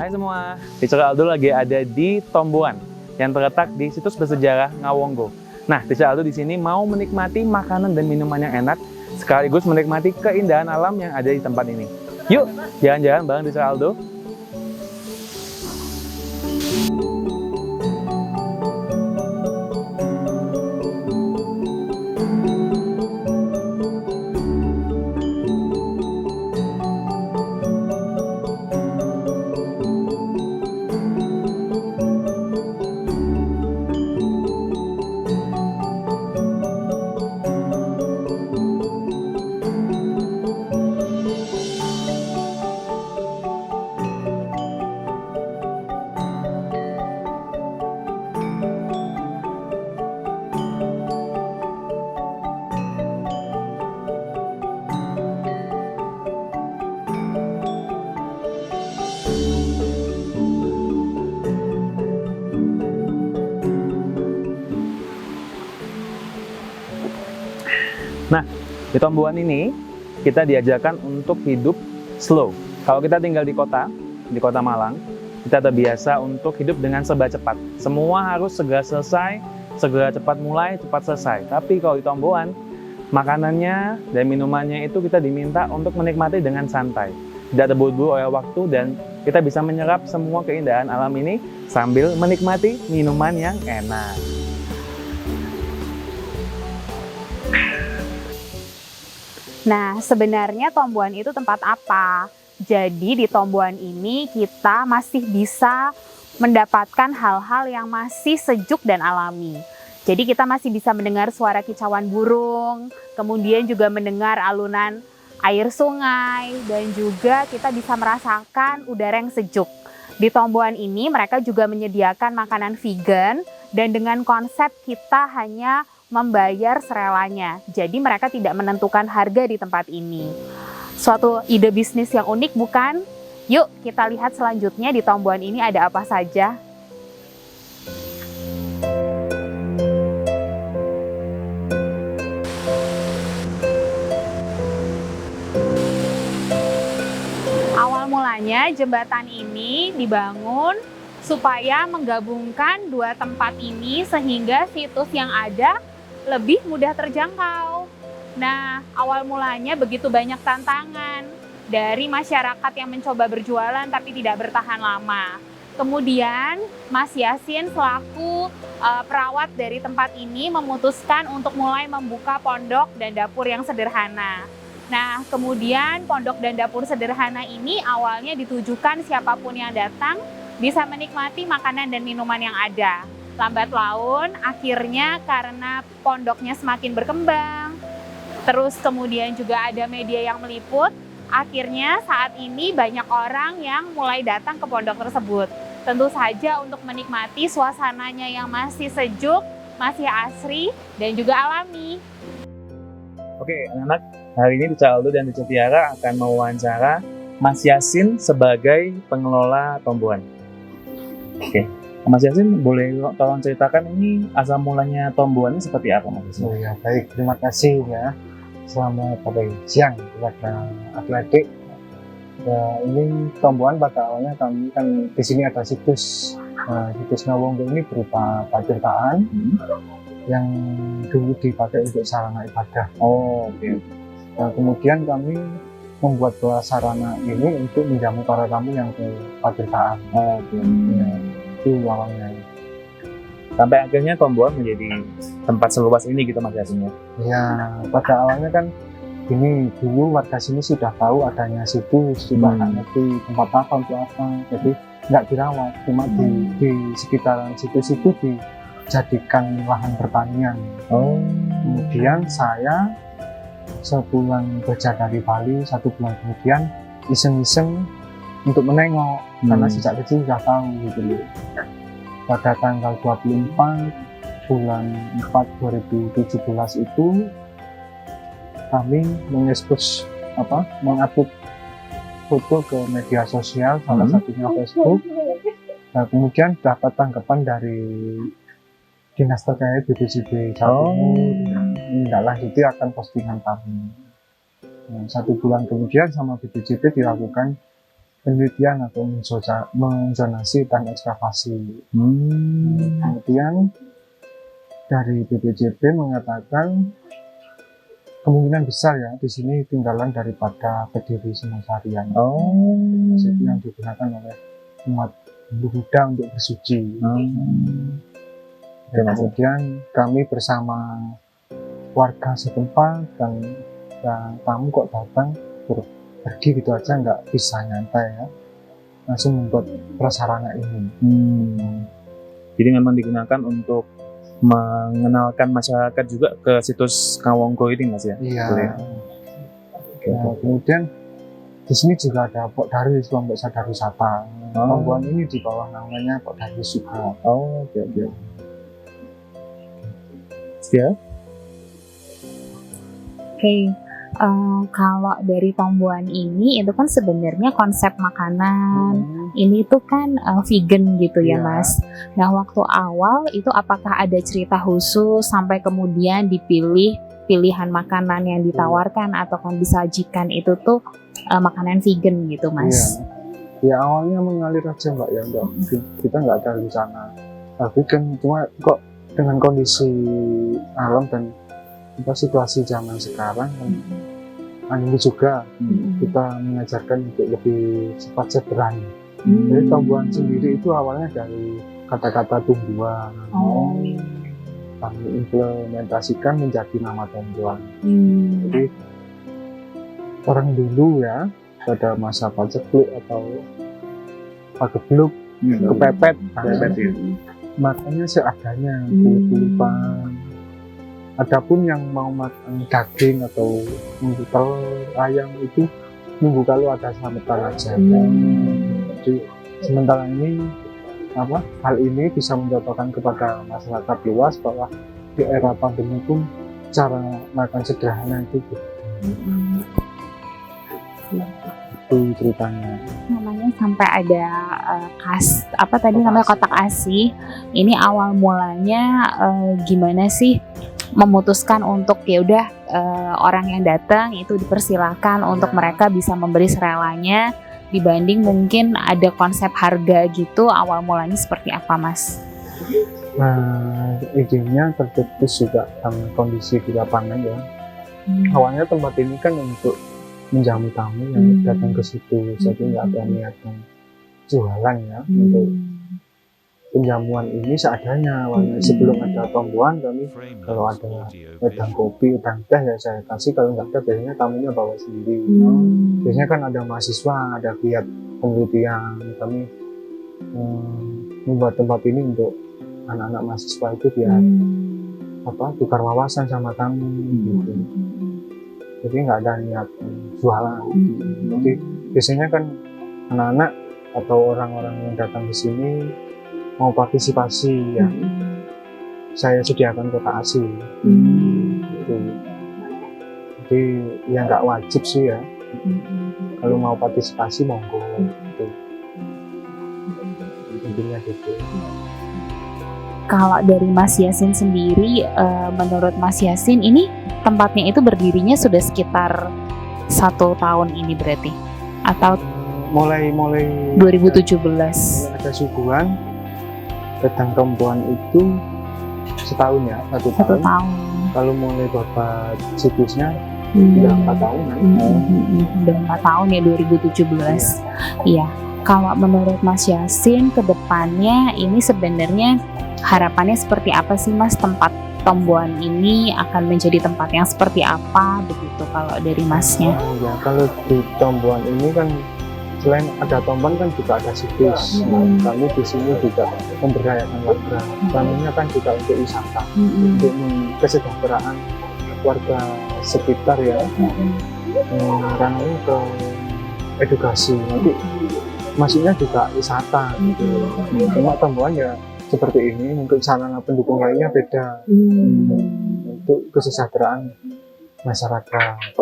Hai semua, Teacher Aldo lagi ada di Tomboan yang terletak di situs bersejarah Ngawonggo. Nah, Teacher Aldo di sini mau menikmati makanan dan minuman yang enak, sekaligus menikmati keindahan alam yang ada di tempat ini. Yuk, jalan-jalan bareng Teacher Aldo. Nah, di Tomboan ini kita diajarkan untuk hidup slow. Kalau kita tinggal di kota Malang, kita terbiasa untuk hidup dengan serba cepat. Semua harus segera selesai, segera cepat mulai, cepat selesai. Tapi kalau di Tomboan, makanannya dan minumannya itu kita diminta untuk menikmati dengan santai. Tidak terburu-buru oleh waktu dan kita bisa menyerap semua keindahan alam ini sambil menikmati minuman yang enak. Nah, sebenarnya Tomboan itu tempat apa? Jadi di Tomboan ini kita masih bisa mendapatkan hal-hal yang masih sejuk dan alami. Jadi kita masih bisa mendengar suara kicauan burung, kemudian juga mendengar alunan air sungai, dan juga kita bisa merasakan udara yang sejuk. Di Tomboan ini mereka juga menyediakan makanan vegan, dan dengan konsep kita hanya membayar serelanya. Jadi mereka tidak menentukan harga di tempat ini. Suatu ide bisnis yang unik bukan? Yuk kita lihat selanjutnya di Tomboan ini ada apa saja. Awal mulanya jembatan ini dibangun supaya menggabungkan dua tempat ini sehingga situs yang ada lebih mudah terjangkau. Nah, awal mulanya begitu banyak tantangan dari masyarakat yang mencoba berjualan tapi tidak bertahan lama. Kemudian, Mas Yasin selaku perawat dari tempat ini memutuskan untuk mulai membuka pondok dan dapur yang sederhana. Nah, kemudian pondok dan dapur sederhana ini awalnya ditujukan siapapun yang datang bisa menikmati makanan dan minuman yang ada. Lambat laun, akhirnya karena pondoknya semakin berkembang, terus kemudian juga ada media yang meliput, akhirnya saat ini banyak orang yang mulai datang ke pondok tersebut. Tentu saja untuk menikmati suasananya yang masih sejuk, masih asri, dan juga alami. Oke, anak-anak, hari ini Teacher Aldo dan Teacher Tiara akan mewawancara Mas Yasin sebagai pengelola Tomboan. Oke. Mas Yasin, boleh tolong ceritakan ini asal mulanya Tomboan ini seperti apa, Mas Yasin? Oh ya, baik. Terima kasih ya. Selamat siang kepada atletik. Ya, ini Tomboan pada awalnya kami kan di sini ada situs. Situs Ngawonggo ini berupa patirtaan yang dulu dipakai untuk sarana ibadah. Oh, oke. Nah, kemudian kami membuat sarana ini untuk menjamu para tamu yang ke patirtaan. Oh, oke. Ya, itu awalnya. Sampai akhirnya Tomboan menjadi tempat seluas ini gitu, Mas Yasin ya? Ya, pada awalnya kan ini dulu warga sini sudah tahu adanya situs, cuma nggak ngerti tempat apa untuk apa, jadi nggak dirawat, cuma di sekitaran situs itu dijadikan lahan pertanian. Kemudian saya sepulang kerja dari Bali, 1 bulan kemudian iseng-iseng untuk menengok, karena sejak kecil sudah tahu gitu loh. Pada tanggal 24 bulan 4 2017 itu kami mengekspos mengupload foto ke media sosial, salah satunya Facebook. Nah, kemudian dapat tanggapan dari dinas terkait BPJB Jawa Timur, menindaklanjuti akan postingan kami. Nah, 1 bulan kemudian sama BPJB dilakukan penelitian atau menzonasi hutan ekskavasi. Kemudian dari BPJB mengatakan kemungkinan besar ya di sini tinggalan daripada Kediri Singosarian. Itu yang digunakan oleh umat Buddha untuk bersuci. Dan kemudian kami bersama warga setempat dan tamu kok datang pergi gitu aja, nggak bisa nyantai ya, langsung membuat prasarana ini. Jadi memang digunakan untuk mengenalkan masyarakat juga ke situs Kawongko ini, Mas ya? Iya. Betul ya? Nah, kemudian di sini juga ada Pokdaris, kelompok sadar wisata. Pembuatan ini di bawah namanya Pokdaris juga. Oke. Ya. Oke, kalau dari Tombuan ini itu kan sebenarnya konsep makanan ini tuh kan vegan gitu ya, Iya. Mas. Nah, waktu awal itu apakah ada cerita khusus sampai kemudian dipilih pilihan makanan yang ditawarkan atau kan disajikan itu tuh makanan vegan gitu, Mas? Iya. Ya awalnya mengalir aja Mbak ya, kita nggak ada rencana vegan, cuma kok dengan kondisi alam dan situasi zaman sekarang ini juga kita mengajarkan untuk lebih cepat berani. Jadi Tombuan sendiri itu awalnya dari kata-kata tumbuhan. Kami implementasikan menjadi nama Tombuan. Jadi orang dulu ya pada masa paceklik atau pagebluk, kepepet, makannya seadanya, kulit-kulitan. Adapun yang mau makan daging atau nunggu telur ayam itu nunggu kalau ada selamatan aja. Jadi sementara ini hal ini bisa mencontohkan kepada masyarakat luas bahwa di era pandemi pun cara makan sederhana itu itu ceritanya. Namanya sampai ada namanya kotak ASI. Ini awal mulanya gimana sih memutuskan untuk ya udah orang yang datang itu dipersilakan untuk mereka bisa memberi serelanya, dibanding mungkin ada konsep harga gitu. Awal mulanya seperti apa, Mas? Nah, idenya tercetus juga dalam kondisi di lapangan ya. Awalnya tempat ini kan untuk menjamu tamu yang datang ke situ, jadi nggak ada niatan jualan ya. Untuk penjamuan ini seadanya awalnya. Sebelum ada Tombuan, kami kalau ada wedang kopi, wedang teh ya saya kasih, kalau nggak ada biasanya tamunya bawa sendiri. Biasanya kan ada mahasiswa, ada giat penelitian, kami membuat tempat ini untuk anak-anak mahasiswa itu biar tukar wawasan sama tamu gitu. Jadi nggak ada niat jualan. Jadi biasanya kan anak-anak atau orang-orang yang datang ke sini mau partisipasi ya, saya sediakan kotak ASI gitu. Jadi ya nggak wajib sih ya, kalau mau partisipasi monggo gitu. Intinya gitu. Kalau dari Mas Yasin sendiri, menurut Mas Yasin ini tempatnya itu berdirinya sudah sekitar 1 tahun ini berarti? Atau mulai 2017? Ada suguhan wedang Tombuan itu setahun ya, 1 tahun. Kalau mulai bapak situsnya udah 4 tahunan. Udah 4 tahun ya, 2017. Iya. Kalau menurut Mas Yasin ke depannya ini sebenarnya harapannya seperti apa sih, Mas? Tempat Tombuan ini akan menjadi tempat yang seperti apa begitu kalau dari Masnya? Ya, kalau di Tombuan ini kan selain ada Tombuan kan juga ada situs. Kami di sini juga memberdayakan warga. Kami kan juga untuk wisata, untuk kesejahteraan warga sekitar ya. Karena ini ke edukasi, nanti maksudnya juga wisata gitu. Cuma Tombuan ya seperti ini, untuk sarana pendukung lainnya beda. Untuk kesejahteraan masyarakat.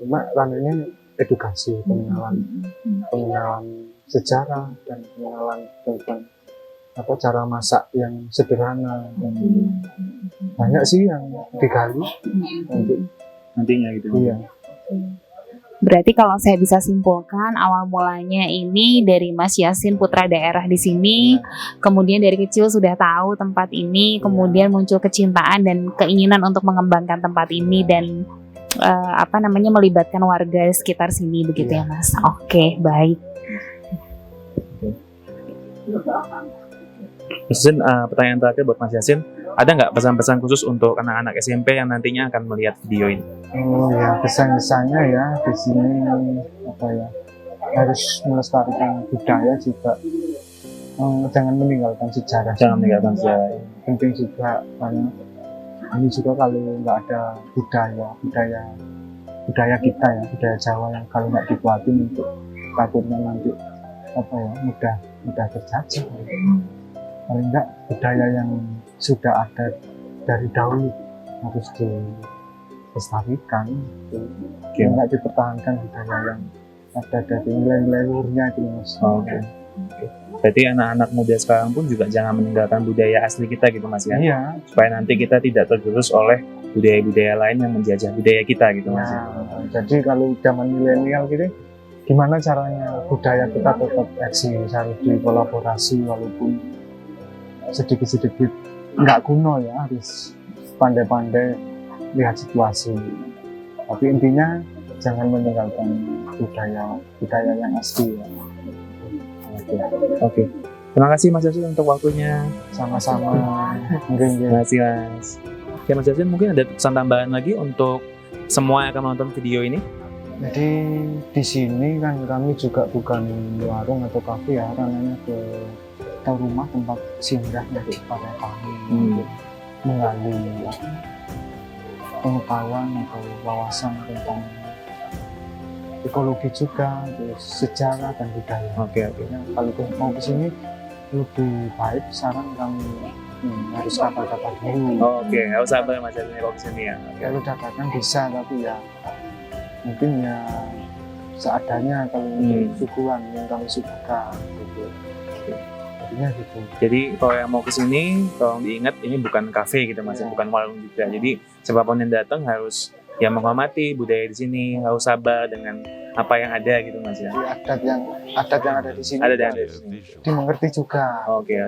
Cuma ranahnya edukasi, pengenalan sejarah dan pengenalan tentang cara masak yang sederhana. Banyak sih yang digali nantinya gitu. Iya. Berarti kalau saya bisa simpulkan awal mulanya ini dari Mas Yasin putra daerah di sini, kemudian dari kecil sudah tahu tempat ini, kemudian muncul kecintaan dan keinginan untuk mengembangkan tempat ini dan melibatkan warga sekitar sini begitu ya Mas. Oke, baik. Mas Yasin, pertanyaan terakhir buat Mas Yasin, ada nggak pesan-pesan khusus untuk anak-anak SMP yang nantinya akan melihat video ini? Oh ya, kesan-kesannya ya di sini harus melestarikan budaya juga, jangan meninggalkan sejarah. Jangan meninggalkan sejarah. Penting juga karena ini juga kalau nggak ada budaya kita ya, budaya Jawa yang kalau nggak dikuatin itu takutnya nanti mudah terjajah. Paling nggak budaya yang sudah ada dari dahulu harus dilestarikan, nggak dipertahankan budaya yang ada dari leluhurnya itu Mas. Oke. Berarti anak-anak muda sekarang pun juga jangan meninggalkan budaya asli kita gitu Mas ya? Iya. Supaya nanti kita tidak tergerus oleh budaya-budaya lain yang menjajah budaya kita gitu Mas ya? Jadi kalau zaman milenial gitu, gimana caranya budaya kita tetap eksis, harus dikolaborasi walaupun sedikit-sedikit nggak kuno ya, harus pandai-pandai lihat situasi. Tapi intinya jangan meninggalkan budaya yang asli ya. Oke. Terima kasih Mas Yasin untuk waktunya. Sama-sama. Terima kasih Mas. Oke Mas Yasin, mungkin ada pesan tambahan lagi untuk semua yang akan menonton video ini? Jadi di sini kan kami juga bukan warung atau kafe ya, ranahnya ke rumah tempat singgah untuk para tamu untuk menggali pengetahuan atau wawasan tentang ekologi juga, terus sejarah dan budaya. Oke. Ya, kalau mau ke sini lebih baik saran kami harus kabar-kabar dulu. Oke, harus sabar Mas Yasin kalau ke sini ya. Kalau dadakan bisa, tapi ya mungkin ya seadanya kalau untuk sukuan yang kami suka gitu. Jadinya gitu. Jadi kalau yang mau ke sini, tolong diingat ini bukan kafe gitu Mas, bukan warung juga. Jadi siapapun yang datang harus yang menghormati budaya di sini, harus sabar dengan apa yang ada gitu Mas ya. Jadi adat yang ada di sini Ada. dimengerti juga. Oke. Ya,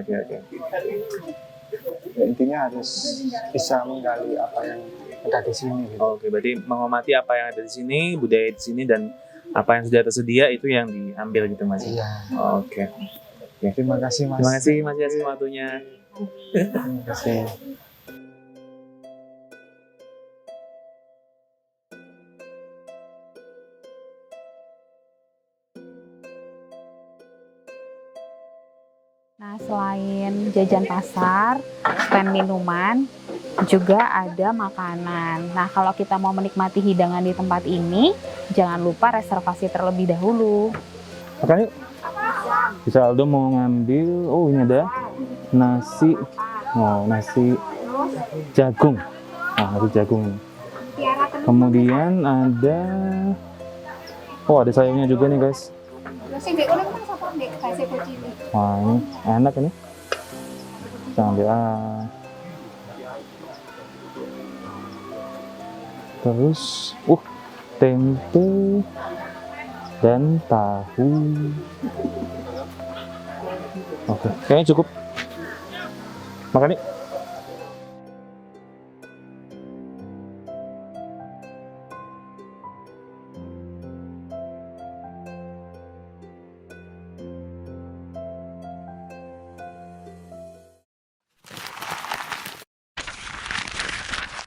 intinya harus bisa menggali apa yang ada di sini gitu. Oke, berarti menghormati apa yang ada di sini, budaya di sini dan apa yang sudah tersedia itu yang diambil gitu Mas. Iya. Oke. Terima kasih Mas. Terima kasih Mas Yasin waktunya. Terima kasih. Nah, selain jajan pasar, stand minuman, juga ada makanan. Nah, kalau kita mau menikmati hidangan di tempat ini, jangan lupa reservasi terlebih dahulu. Makan yuk. Bisa Aldo mau ngambil, ini ada nasi jagung. Nasi jagung. Kemudian ada, ada sayurnya juga nih guys. Wah, ini enak ini. Kita ambil terus, tempe dan tahu. Oke, kayaknya cukup. Makan nih.